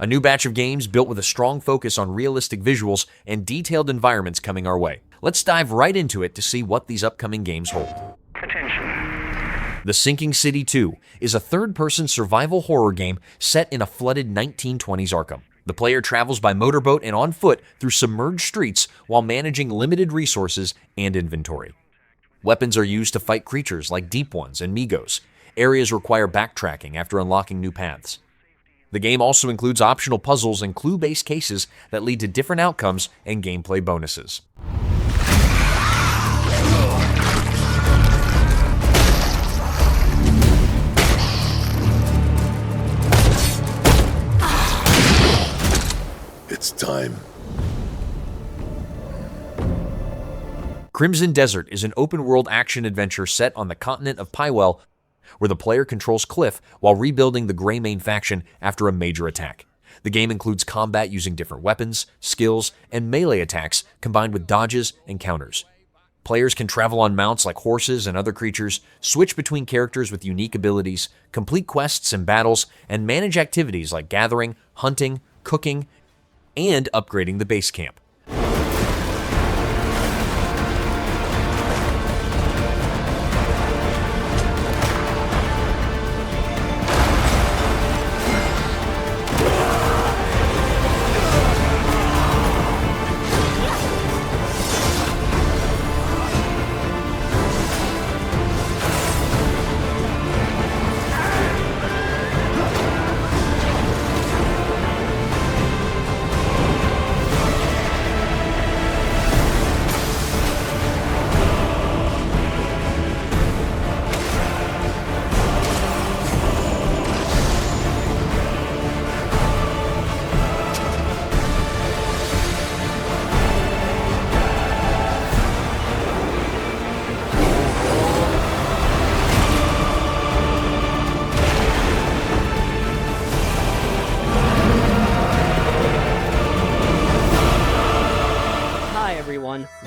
A new batch of games built with a strong focus on realistic visuals and detailed environments coming our way. Let's dive right into it to see what these upcoming games hold. Attention. The Sinking City 2 is a third-person survival horror game set in a flooded 1920s Arkham. The player travels by motorboat and on foot through submerged streets while managing limited resources and inventory. Weapons are used to fight creatures like Deep Ones and Migos. Areas require backtracking after unlocking new paths. The game also includes optional puzzles and clue-based cases that lead to different outcomes and gameplay bonuses. It's time. Crimson Desert is an open-world action-adventure set on the continent of Pywell, where the player controls Cliff while rebuilding the Grime faction after a major attack. The game includes combat using different weapons, skills, and melee attacks combined with dodges and counters. Players can travel on mounts like horses and other creatures, switch between characters with unique abilities, complete quests and battles, and manage activities like gathering, hunting, cooking, and upgrading the base camp.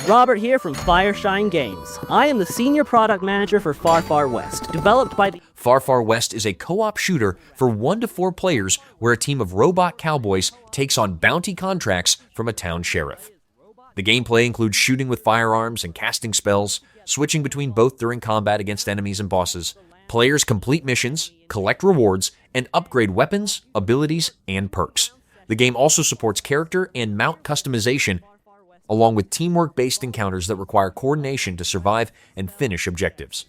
Robert here from Fireshine Games. I am the Senior Product Manager for Far Far West, developed by the... Far Far West is a co-op shooter for 1 to 4 players where a team of robot cowboys takes on bounty contracts from a town sheriff. The gameplay includes shooting with firearms and casting spells, switching between both during combat against enemies and bosses. Players complete missions, collect rewards, and upgrade weapons, abilities, and perks. The game also supports character and mount customization, along with teamwork-based encounters that require coordination to survive and finish objectives.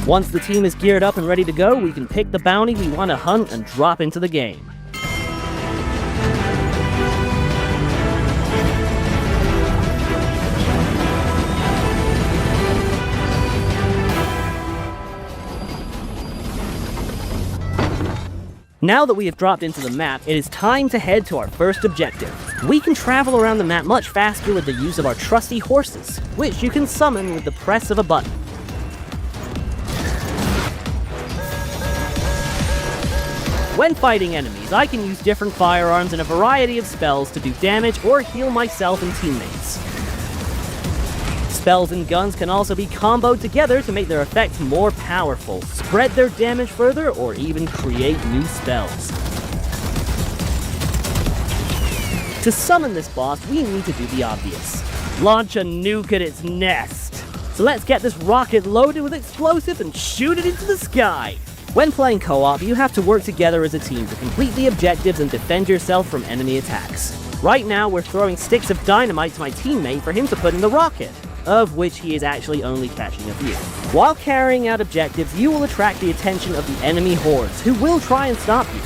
Once the team is geared up and ready to go, we can pick the bounty we want to hunt and drop into the game. Now that we have dropped into the map, it is time to head to our first objective. We can travel around the map much faster with the use of our trusty horses, which you can summon with the press of a button. When fighting enemies, I can use different firearms and a variety of spells to do damage or heal myself and teammates. Spells and guns can also be comboed together to make their effects more powerful, spread their damage further, or even create new spells. To summon this boss, we need to do the obvious. Launch a nuke at its nest. So let's get this rocket loaded with explosives and shoot it into the sky. When playing co-op, you have to work together as a team to complete the objectives and defend yourself from enemy attacks. Right now, we're throwing sticks of dynamite to my teammate for him to put in the rocket, of which he is actually only catching a few. While carrying out objectives, you will attract the attention of the enemy hordes, who will try and stop you.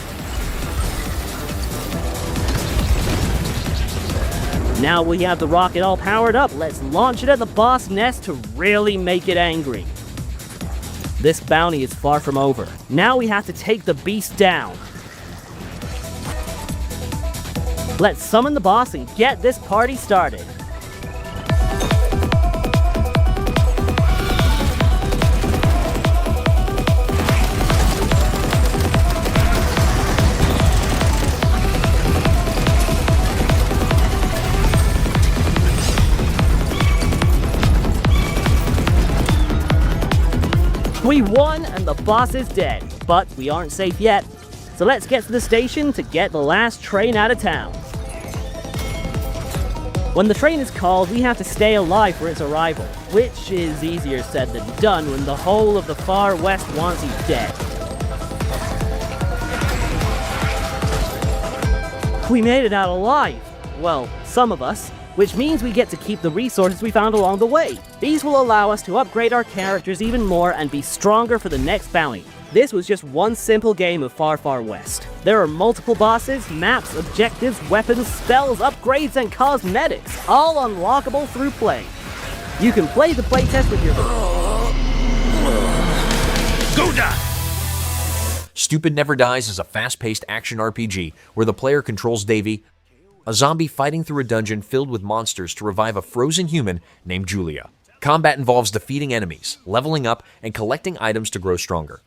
Now we have the rocket all powered up, let's launch it at the boss nest to really make it angry. This bounty is far from over. Now we have to take the beast down. Let's summon the boss and get this party started. We won, and the boss is dead. but we aren't safe yet. So let's get to the station to get the last train out of town. When the train is called, we have to stay alive for its arrival, which is easier said than done when the whole of the far west wants you dead. We made it out alive. Well, some of us, which means we get to keep the resources we found along the way. These will allow us to upgrade our characters even more and be stronger for the next bounty. This was just one simple game of Far Far West. There are multiple bosses, maps, objectives, weapons, spells, upgrades, and cosmetics, all unlockable through play. You can play the playtest with your... Go die! Stupid Never Dies is a fast-paced action RPG where the player controls Davy, a zombie fighting through a dungeon filled with monsters to revive a frozen human named Julia. Combat involves defeating enemies, leveling up, and collecting items to grow stronger.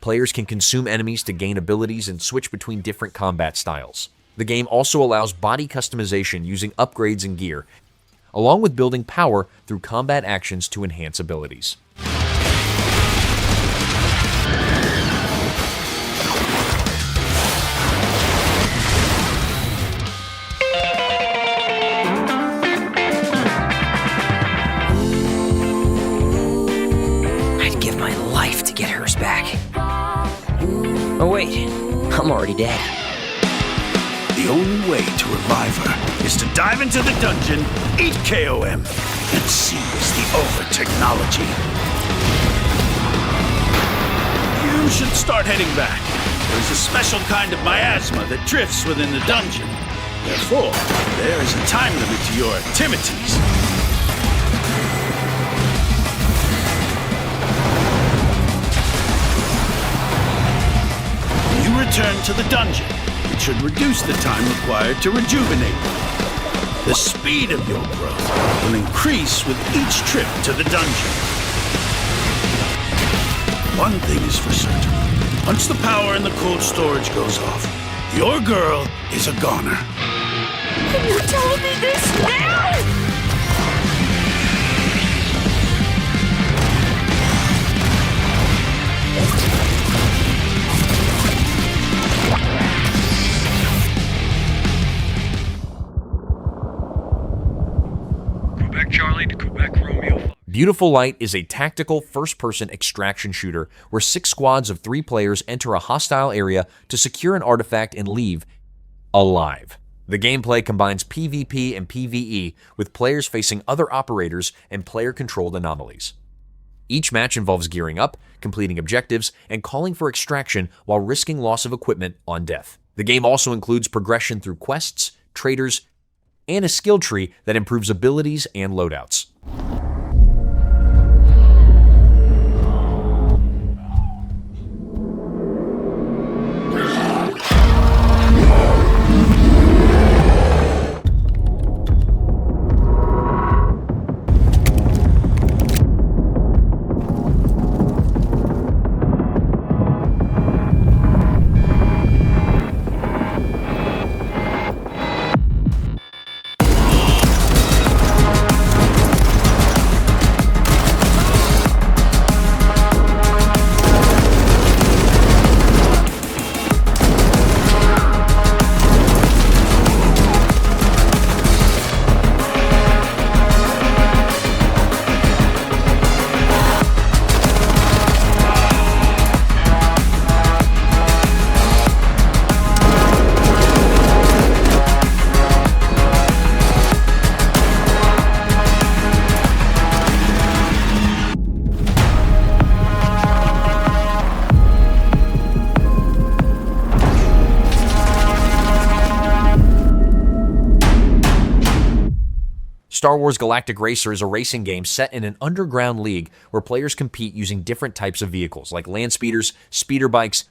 Players can consume enemies to gain abilities and switch between different combat styles. The game also allows body customization using upgrades and gear, along with building power through combat actions to enhance abilities. I'd give my life to get hers back. Oh wait, I'm already dead. The only way to revive her is to dive into the dungeon, eat KOM, and seize the over technology. You should start heading back. There's a special kind of miasma that drifts within the dungeon. Therefore, there is a time limit to your activities. You return to the dungeon. It should reduce the time required to rejuvenate. The speed of your growth will increase with each trip to the dungeon. One thing is for certain. Once the power in the cold storage goes off, your girl is a goner. And you're telling me this now? Charlie to Quebec Romeo. Beautiful Light is a tactical first-person extraction shooter where 6 squads of 3 players enter a hostile area to secure an artifact and leave alive. The gameplay combines PvP and PvE with players facing other operators and player-controlled anomalies. Each match involves gearing up, completing objectives, and calling for extraction while risking loss of equipment on death. The game also includes progression through quests, traders, and a skill tree that improves abilities and loadouts. Star Wars Galactic Racer is a racing game set in an underground league where players compete using different types of vehicles like land speeders, speeder bikes,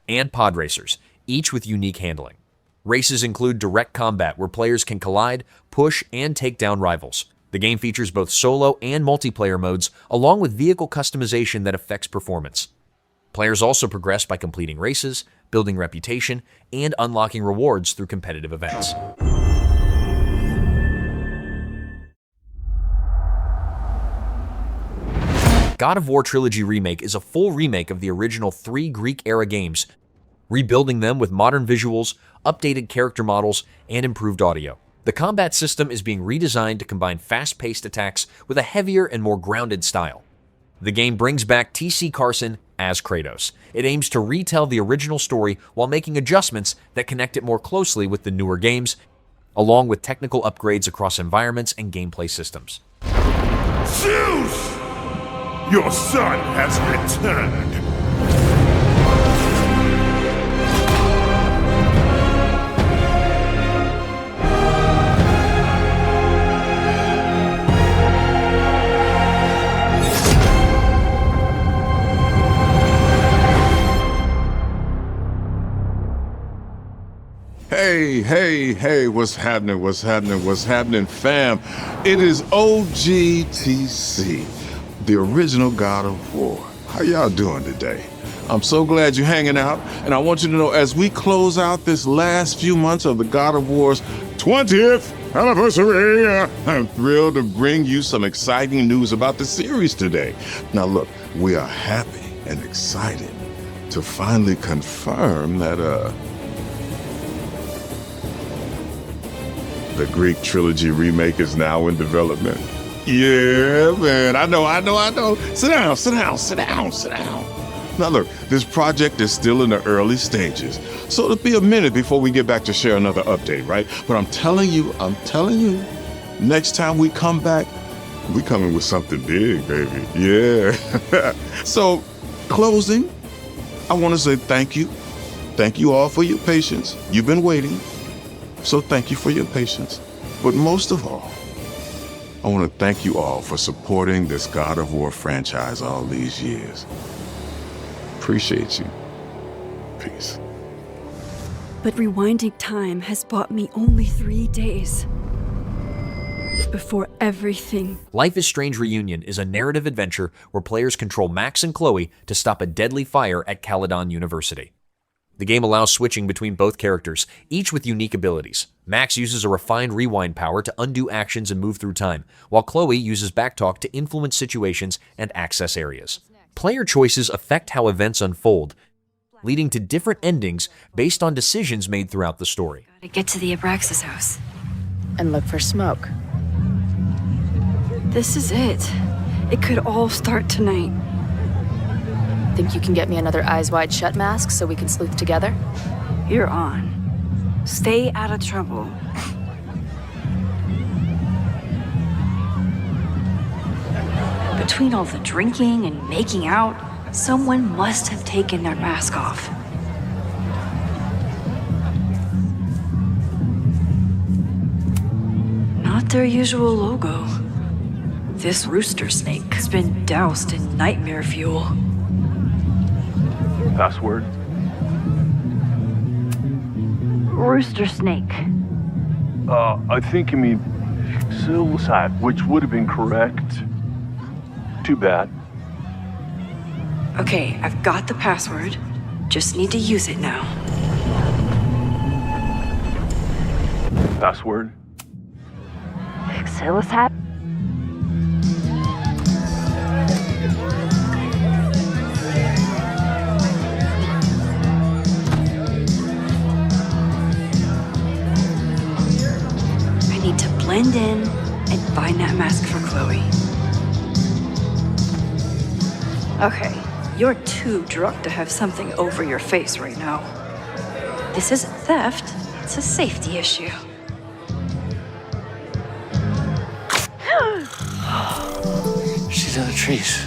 and pod racers, each with unique handling. Races include direct combat where players can collide, push, and take down rivals. The game features both solo and multiplayer modes, along with vehicle customization that affects performance. Players also progress by completing races, building reputation, and unlocking rewards through competitive events. God of War Trilogy Remake is a full remake of the original 3 Greek-era games, rebuilding them with modern visuals, updated character models, and improved audio. The combat system is being redesigned to combine fast-paced attacks with a heavier and more grounded style. The game brings back T.C. Carson as Kratos. It aims to retell the original story while making adjustments that connect it more closely with the newer games, along with technical upgrades across environments and gameplay systems. Zeus! Your son has returned! Hey, what's happening, fam? It is OGTC, the original God of War. How y'all doing today? I'm so glad you're hanging out, and I want you to know as we close out this last few months of the God of War's 20th anniversary, I'm thrilled to bring you some exciting news about the series today. Now look, we are happy and excited to finally confirm that, the Greek Trilogy Remake is now in development. Yeah, man, I know. Sit down. Now look, this project is still in the early stages, so it'll be a minute before we get back to share another update, right? But I'm telling you, next time we come back, we coming with something big, baby. Yeah. So, closing, I want to say thank you. Thank you all for your patience. You've been waiting. So thank you for your patience. But most of all, I want to thank you all for supporting this God of War franchise all these years. Appreciate you. Peace. But rewinding time has bought me only 3 days before everything. Life is Strange Reunion is a narrative adventure where players control Max and Chloe to stop a deadly fire at Caladon University. The game allows switching between both characters, each with unique abilities. Max uses a refined rewind power to undo actions and move through time, while Chloe uses backtalk to influence situations and access areas. Player choices affect how events unfold, leading to different endings based on decisions made throughout the story. Gotta get to the Abraxas house. And look for smoke. This is it. It could all start tonight. Think you can get me another Eyes Wide Shut mask so we can sleuth together? You're on. Stay out of trouble. Between all the drinking and making out, someone must have taken their mask off. Not their usual logo. This rooster snake has been doused in nightmare fuel. Password? Rooster snake. I think you mean psilocybin, which would have been correct. Too bad. Okay, I've got the password. Just need to use it now. Password? Psilocybin. Blend in and find that mask for Chloe. Okay, you're too drunk to have something over your face right now. This isn't theft, it's a safety issue. She's in the trees.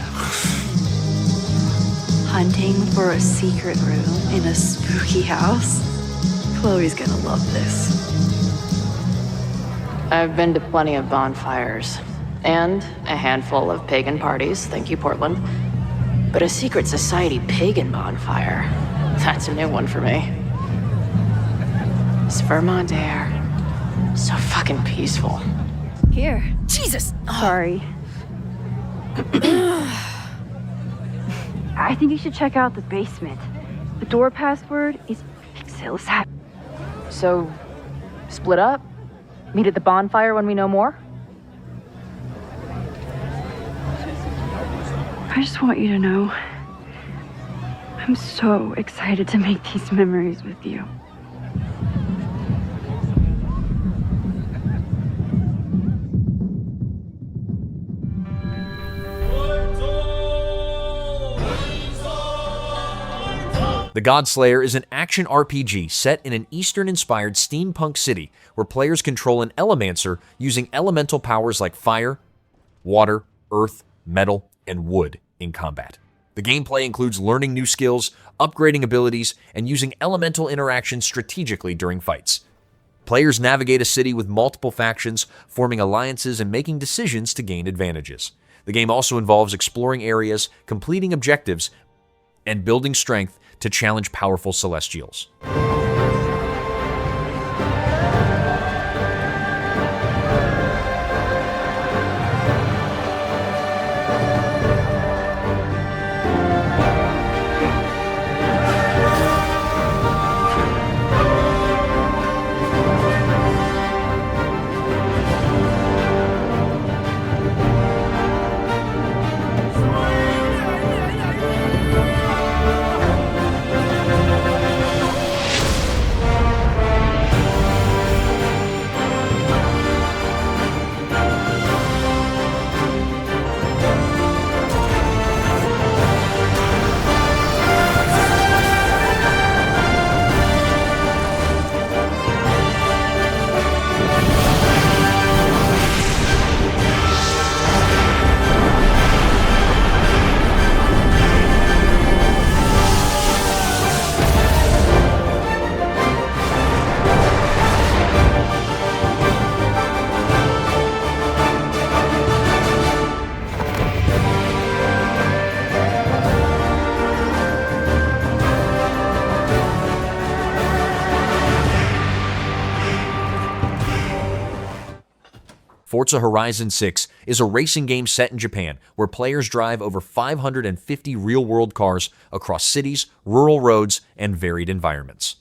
Hunting for a secret room in a spooky house? Chloe's gonna love this. I've been to plenty of bonfires, and a handful of pagan parties, thank you, Portland. But a secret society pagan bonfire, that's a new one for me. This Vermont air, so fucking peaceful. Here. Jesus! Sorry. I think you should check out the basement. The door password is psilocybin. So, split up? Meet at the bonfire when we know more? I I just want you to know, I'm so excited to make these memories with you. The Godslayer is an action RPG set in an Eastern-inspired steampunk city where players control an Elemancer using elemental powers like fire, water, earth, metal, and wood in combat. The gameplay includes learning new skills, upgrading abilities, and using elemental interactions strategically during fights. Players navigate a city with multiple factions, forming alliances and making decisions to gain advantages. The game also involves exploring areas, completing objectives, and building strength to challenge powerful Celestials. Forza Horizon 6 is a racing game set in Japan where players drive over 550 real-world cars across cities, rural roads, and varied environments.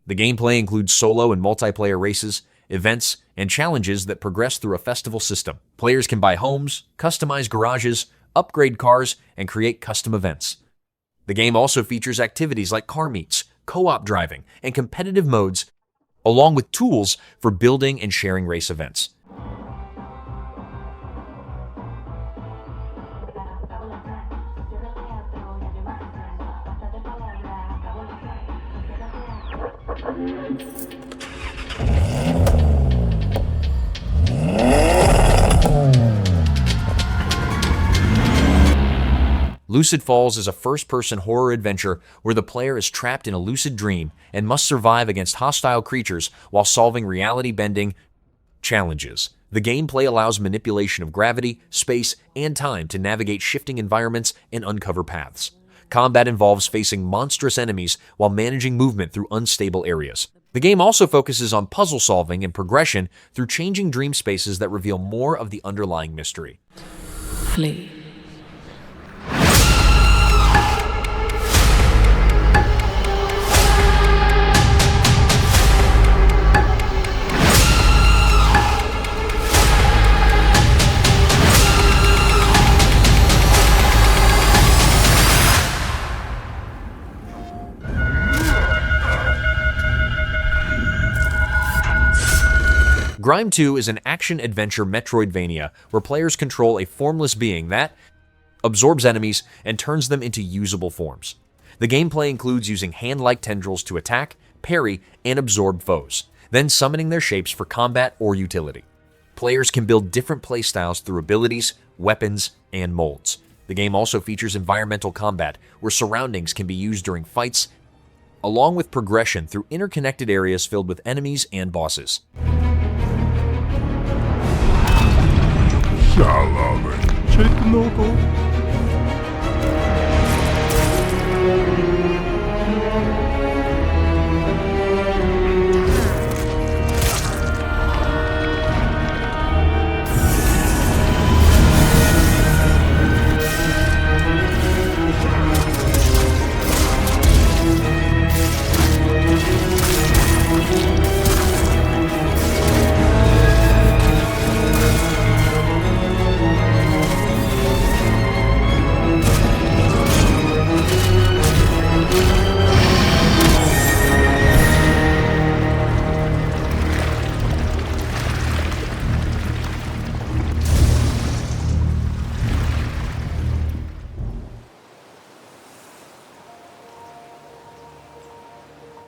The gameplay includes solo and multiplayer races, events, and challenges that progress through a festival system. Players can buy homes, customize garages, upgrade cars, and create custom events. The game also features activities like car meets, co-op driving, and competitive modes, along with tools for building and sharing race events. Lucid Falls is a first-person horror adventure where the player is trapped in a lucid dream and must survive against hostile creatures while solving reality-bending challenges. The gameplay allows manipulation of gravity, space, and time to navigate shifting environments and uncover paths. Combat involves facing monstrous enemies while managing movement through unstable areas. The game also focuses on puzzle solving and progression through changing dream spaces that reveal more of the underlying mystery. Flee. Grime 2 is an action-adventure Metroidvania where players control a formless being that absorbs enemies and turns them into usable forms. The gameplay includes using hand-like tendrils to attack, parry, and absorb foes, then summoning their shapes for combat or utility. Players can build different playstyles through abilities, weapons, and molds. The game also features environmental combat, where surroundings can be used during fights, along with progression through interconnected areas filled with enemies and bosses.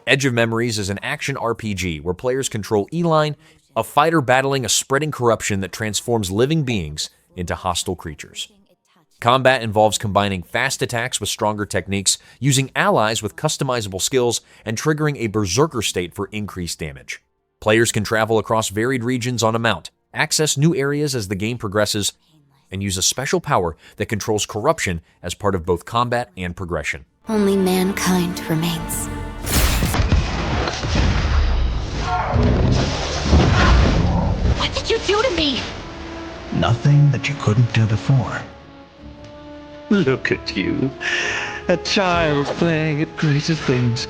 Edge of Memories is an action RPG where players control Eline, a fighter battling a spreading corruption that transforms living beings into hostile creatures. Combat involves combining fast attacks with stronger techniques, using allies with customizable skills, and triggering a berserker state for increased damage. Players can travel across varied regions on a mount, access new areas as the game progresses, and use a special power that controls corruption as part of both combat and progression. Only mankind remains. What did you do to me? Nothing that you couldn't do before. Look at you. A child playing at greater things.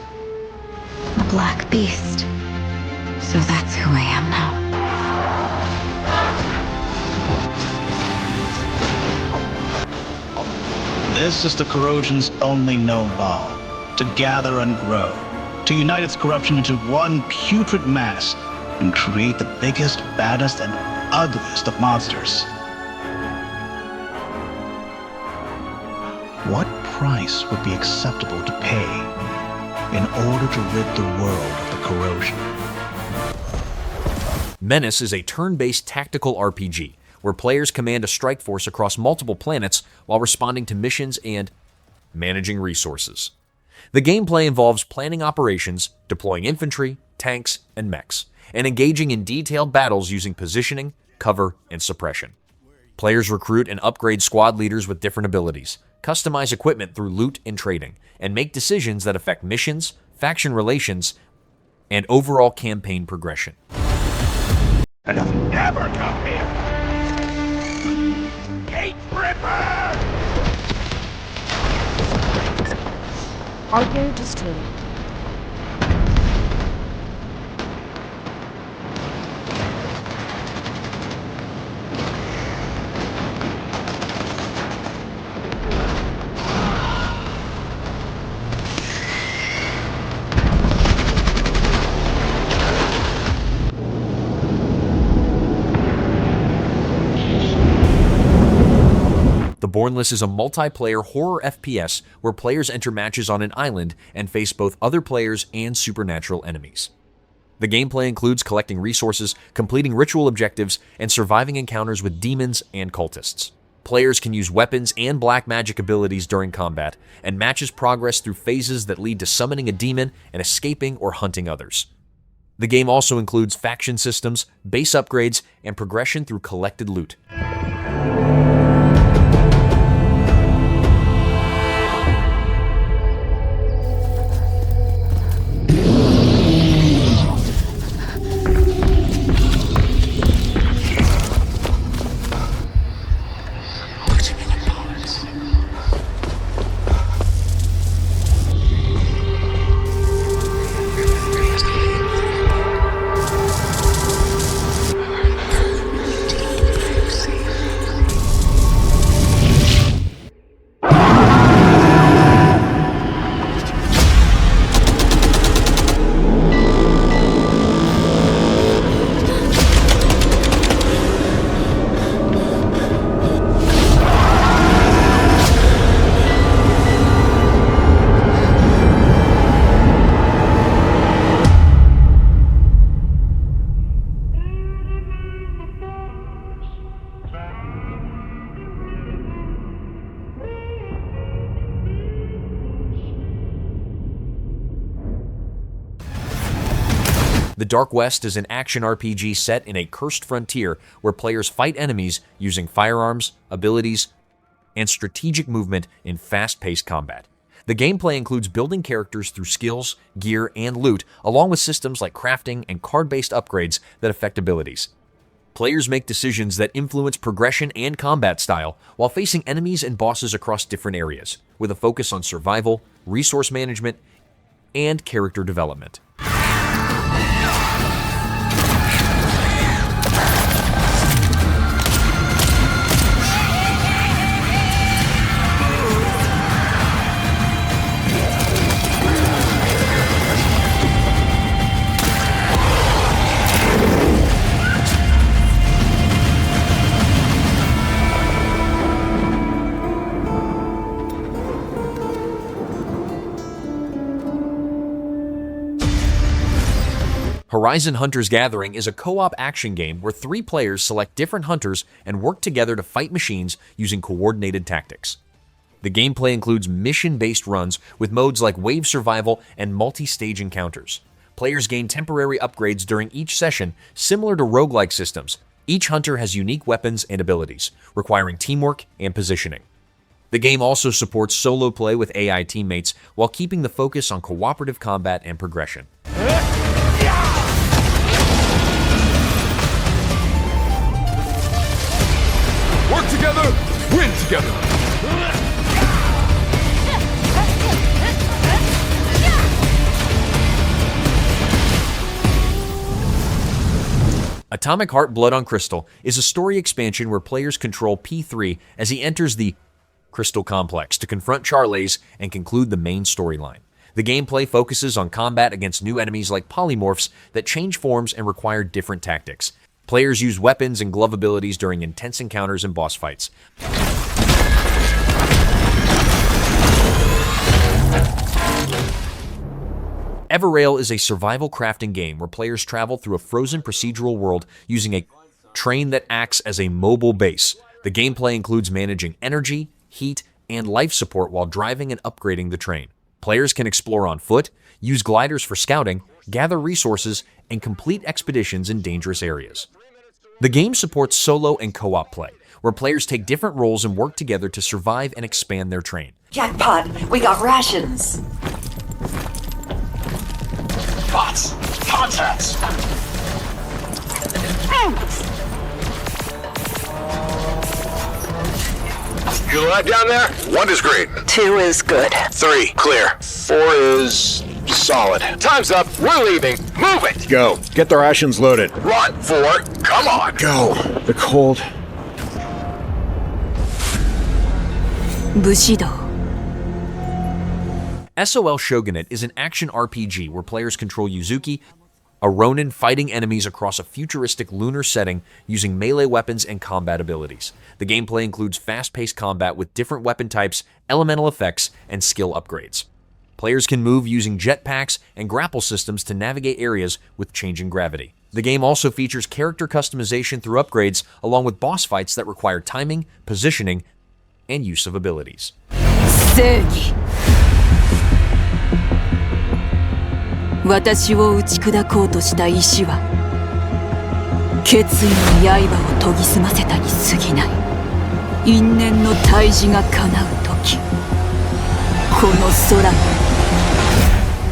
A black beast. So that's who I am now. This is the corrosion's only known law. To gather and grow. To unite its corruption into one putrid mass and create the biggest, baddest, and ugliest of monsters. What price would be acceptable to pay in order to rid the world of the corrosion? MENACE is a turn-based tactical RPG where players command a strike force across multiple planets while responding to missions and managing resources. The gameplay involves planning operations, deploying infantry, tanks, and mechs, and engaging in detailed battles using positioning, cover, and suppression. Players recruit and upgrade squad leaders with different abilities, customize equipment through loot and trading, and make decisions that affect missions, faction relations, and overall campaign progression. Never come here! Gate Ripper! I'll go just to... Bornless is a multiplayer horror FPS where players enter matches on an island and face both other players and supernatural enemies. The gameplay includes collecting resources, completing ritual objectives, and surviving encounters with demons and cultists. Players can use weapons and black magic abilities during combat, and matches progress through phases that lead to summoning a demon and escaping or hunting others. The game also includes faction systems, base upgrades, and progression through collected loot. The Dark West is an action RPG set in a cursed frontier where players fight enemies using firearms, abilities, and strategic movement in fast-paced combat. The gameplay includes building characters through skills, gear, and loot, along with systems like crafting and card-based upgrades that affect abilities. Players make decisions that influence progression and combat style while facing enemies and bosses across different areas, with a focus on survival, resource management, and character development. Horizon Hunter's Gathering is a co-op action game where 3 players select different hunters and work together to fight machines using coordinated tactics. The gameplay includes mission-based runs with modes like wave survival and multi-stage encounters. Players gain temporary upgrades during each session, similar to roguelike systems. Each hunter has unique weapons and abilities, requiring teamwork and positioning. The game also supports solo play with AI teammates while keeping the focus on cooperative combat and progression. Work together, win together. Atomic Heart Blood on Crystal is a story expansion where players control P3 as he enters the Crystal Complex to confront Charles and conclude the main storyline. The gameplay focuses on combat against new enemies like polymorphs that change forms and require different tactics. Players use weapons and glove abilities during intense encounters and boss fights. EverRail is a survival crafting game where players travel through a frozen procedural world using a train that acts as a mobile base. The gameplay includes managing energy, heat, and life support while driving and upgrading the train. Players can explore on foot, use gliders for scouting, gather resources, and complete expeditions in dangerous areas. The game supports solo and co-op play, where players take different roles and work together to survive and expand their train. Jackpot! We got rations! Bots! Contacts! You alive down there? 1 is great. 2 is good. 3, clear. 4 is solid. Time's up. We're leaving. Move it! Go. Get the rations loaded. Run, 4. Come on. Go. The cold. Bushido. SOL Shogunate is an action RPG where players control Yuzuki, a Ronin fighting enemies across a futuristic lunar setting using melee weapons and combat abilities. The gameplay includes fast-paced combat with different weapon types, elemental effects, and skill upgrades. Players can move using jetpacks and grapple systems to navigate areas with changing gravity. The game also features character customization through upgrades, along with boss fights that require timing, positioning, and use of abilities. 私を打ち砕こうとした意志は決意の刃を研ぎ澄ませたに過ぎない因縁の大事が叶う時この空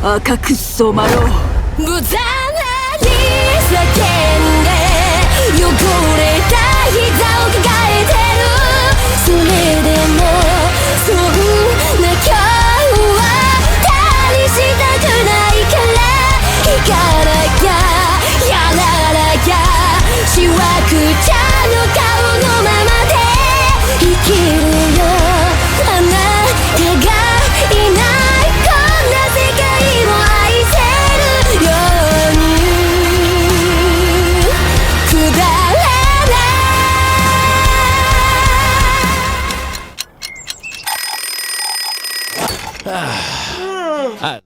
が赤く染まろう無残に叫んで汚れた膝を抱えてるそれでもそんな今日は手にしたくないからやらしわくちゃの顔のままで生きるよあなたがいないこんな世界を愛せるようにくだらない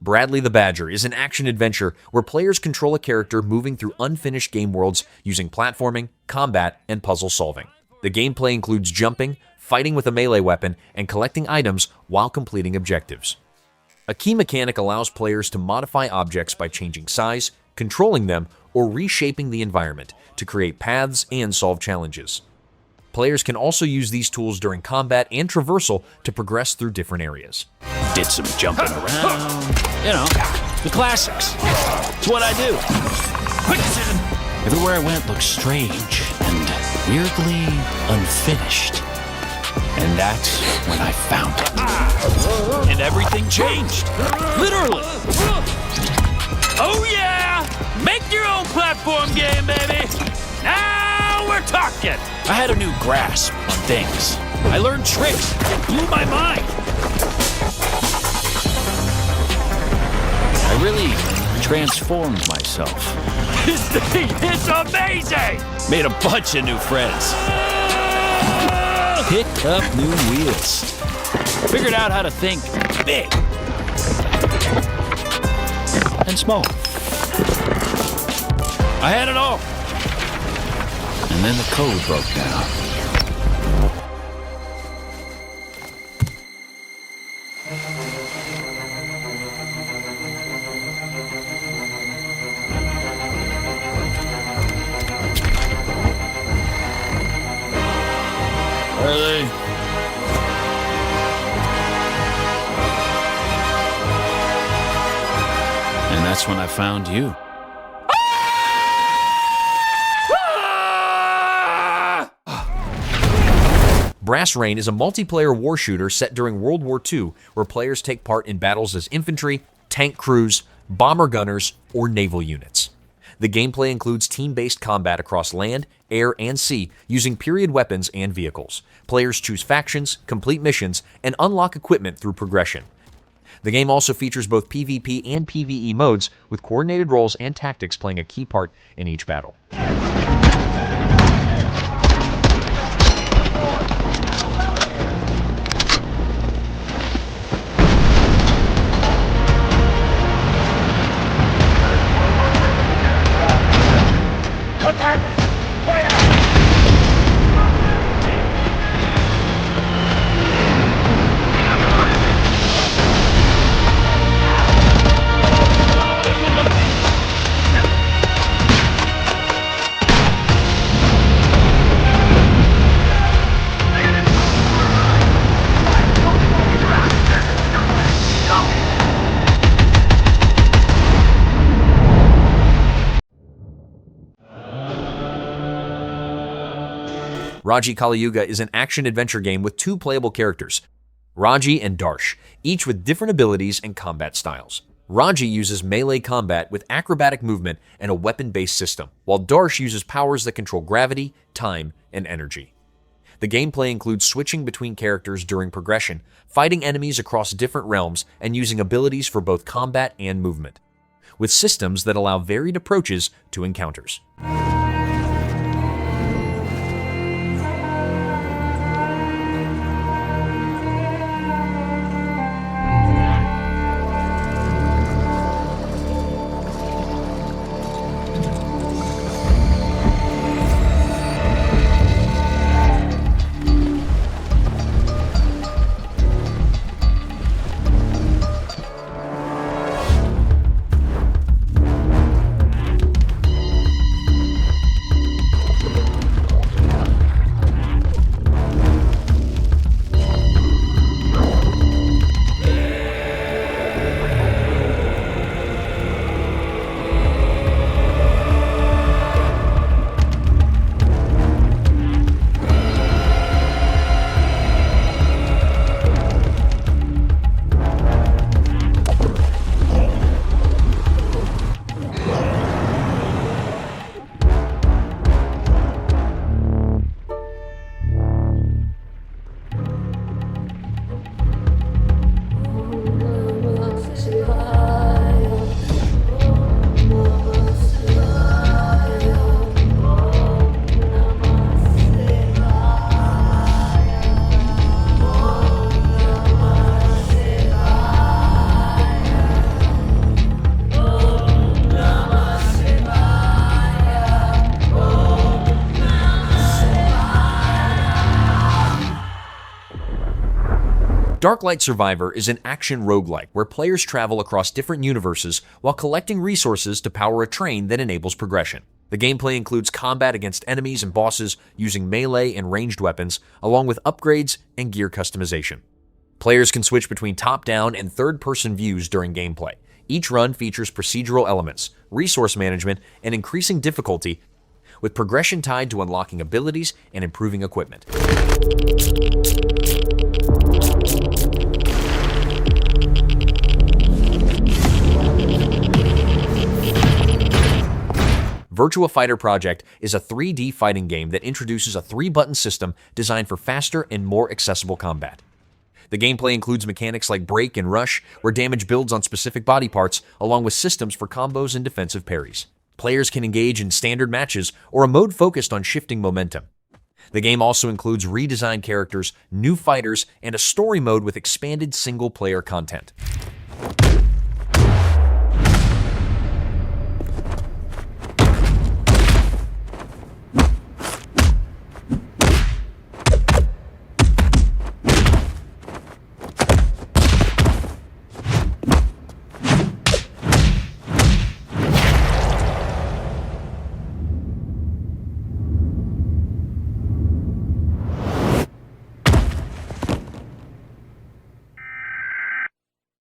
Bradley the Badger is an action-adventure where players control a character moving through unfinished game worlds using platforming, combat, and puzzle solving. The gameplay includes jumping, fighting with a melee weapon, and collecting items while completing objectives. A key mechanic allows players to modify objects by changing size, controlling them, or reshaping the environment to create paths and solve challenges. Players can also use these tools during combat and traversal to progress through different areas. Did some jumping around. You know, the classics. It's what I do. Quick decision. Everywhere I went looked strange and weirdly unfinished. And that's when I found it. And everything changed. Literally. Oh yeah! Make your own platform game, baby! Now we're talking! I had a new grasp on things. I learned tricks. It blew my mind. I really transformed myself. This thing is amazing! Made a bunch of new friends. Picked up new wheels. Figured out how to think big and small. I had it all. And then the code broke down. Where are they? And that's when I found you. Brass Rain is a multiplayer war shooter set during World War II where players take part in battles as infantry, tank crews, bomber gunners, or naval units. The gameplay includes team-based combat across land, air, and sea using period weapons and vehicles. Players choose factions, complete missions, and unlock equipment through progression. The game also features both PvP and PvE modes, with coordinated roles and tactics playing a key part in each battle. Raji Kaliyuga is an action-adventure game with two playable characters, Raji and Darsh, each with different abilities and combat styles. Raji uses melee combat with acrobatic movement and a weapon-based system, while Darsh uses powers that control gravity, time, and energy. The gameplay includes switching between characters during progression, fighting enemies across different realms, and using abilities for both combat and movement, with systems that allow varied approaches to encounters. Darklight Survivor is an action roguelike where players travel across different universes while collecting resources to power a train that enables progression. The gameplay includes combat against enemies and bosses using melee and ranged weapons, along with upgrades and gear customization. Players can switch between top-down and third-person views during gameplay. Each run features procedural elements, resource management, and increasing difficulty, with progression tied to unlocking abilities and improving equipment. Virtua Fighter Project is a 3D fighting game that introduces a 3-button system designed for faster and more accessible combat. The gameplay includes mechanics like break and rush, where damage builds on specific body parts, along with systems for combos and defensive parries. Players can engage in standard matches or a mode focused on shifting momentum. The game also includes redesigned characters, new fighters, and a story mode with expanded single-player content.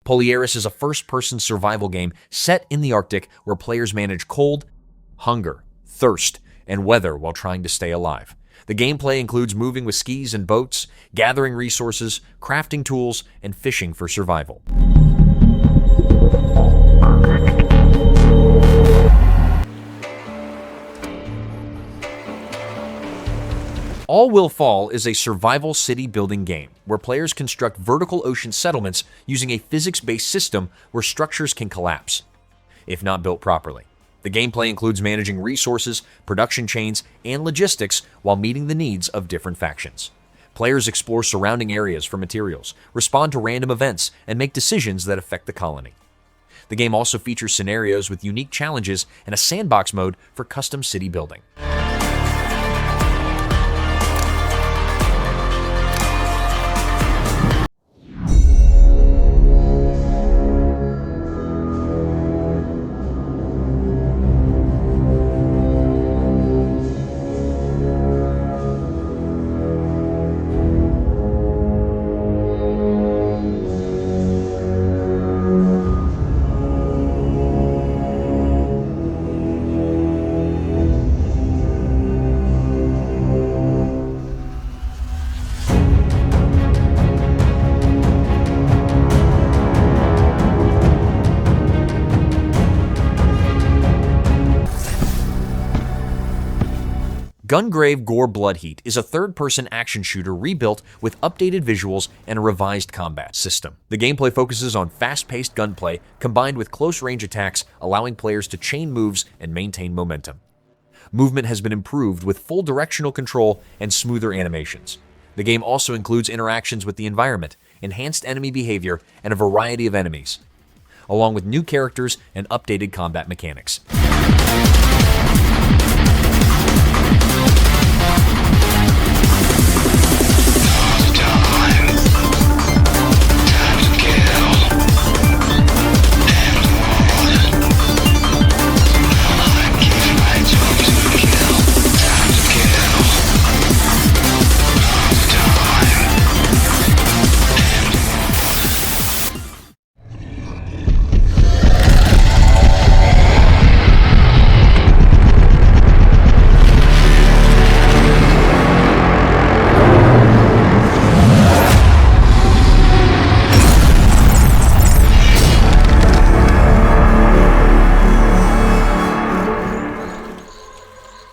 Polaris is a first-person survival game set in the Arctic where players manage cold, hunger, thirst, and weather while trying to stay alive. The gameplay includes moving with skis and boats, gathering resources, crafting tools, and fishing for survival. All Will Fall is a survival city building game where players construct vertical ocean settlements using a physics-based system where structures can collapse, if not built properly. The gameplay includes managing resources, production chains, and logistics while meeting the needs of different factions. Players explore surrounding areas for materials, respond to random events, and make decisions that affect the colony. The game also features scenarios with unique challenges and a sandbox mode for custom city building. Gungrave Gore Bloodheat is a third-person action shooter rebuilt with updated visuals and a revised combat system. The gameplay focuses on fast-paced gunplay combined with close-range attacks, allowing players to chain moves and maintain momentum. Movement has been improved with full directional control and smoother animations. The game also includes interactions with the environment, enhanced enemy behavior, and a variety of enemies, along with new characters and updated combat mechanics.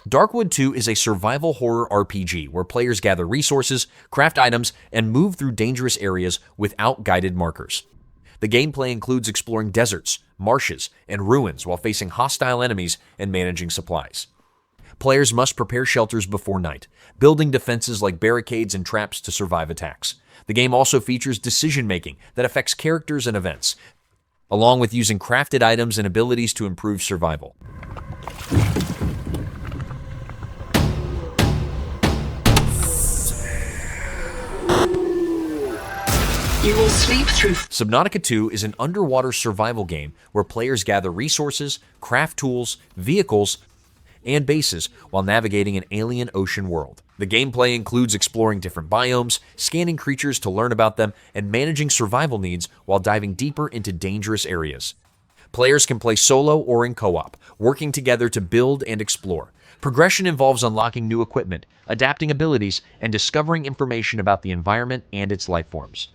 Darkwood 2 is a survival horror RPG where players gather resources, craft items, and move through dangerous areas without guided markers. The gameplay includes exploring deserts, marshes, and ruins while facing hostile enemies and managing supplies. Players must prepare shelters before night, building defenses like barricades and traps to survive attacks. The game also features decision-making that affects characters and events, along with using crafted items and abilities to improve survival. You will sleep through. Subnautica 2 is an underwater survival game where players gather resources, craft tools, vehicles, and bases while navigating an alien ocean world. The gameplay includes exploring different biomes, scanning creatures to learn about them, and managing survival needs while diving deeper into dangerous areas. Players can play solo or in co-op, working together to build and explore. Progression involves unlocking new equipment, adapting abilities, and discovering information about the environment and its life forms.